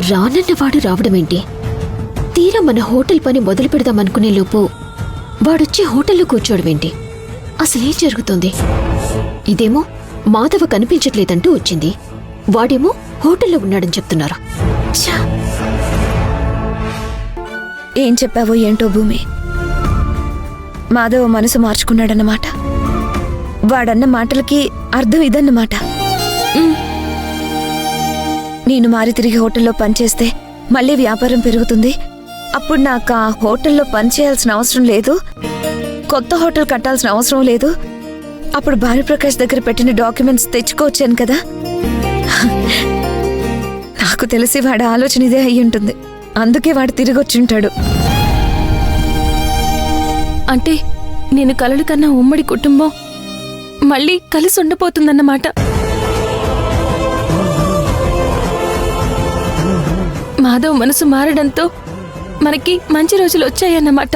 రానన్నవాడు రావడమేంటి? తీరా మన హోటల్ పని మొదలు పెడదామనుకునే లోపు వాడొచ్చి హోటల్లో కూర్చోవడమేంటి? అసలేం జరుగుతుంది? ఇదేమో మాధవ కనిపించట్లేదంటూ వచ్చింది, వాడేమో హోటల్లో ఉన్నాడని చెప్తున్నారు. ఛా! ఏం చెప్పావో ఏంటో భూమి. మాధవ మనసు మార్చుకున్నాడన్నమాట. వాడన్న మాటలకి అర్థం ఇదన్నమాట. నేను మారి తిరిగి హోటల్లో పనిచేస్తే మళ్ళీ వ్యాపారం పెరుగుతుంది. అప్పుడు నాకు ఆ హోటల్లో పనిచేయాల్సిన అవసరం లేదు, కొత్త హోటల్ కట్టాల్సిన అవసరం లేదు. అప్పుడు భానుప్రకాష్ దగ్గర పెట్టిన డాక్యుమెంట్స్ తెచ్చుకోవచ్చాను కదా. నాకు తెలిసి వాడి ఆలోచన ఇదే అయి ఉంటుంది. అందుకే వాడు తిరిగి వచ్చింటాడు. అంటే నేను కలలు కన్నా ఉమ్మడి కుటుంబం మళ్ళీ కలిసి ఉండబోతుందన్నమాట. మాధవ్ మనసు మారడంతో మనకి మంచి రోజులు వచ్చాయన్నమాట.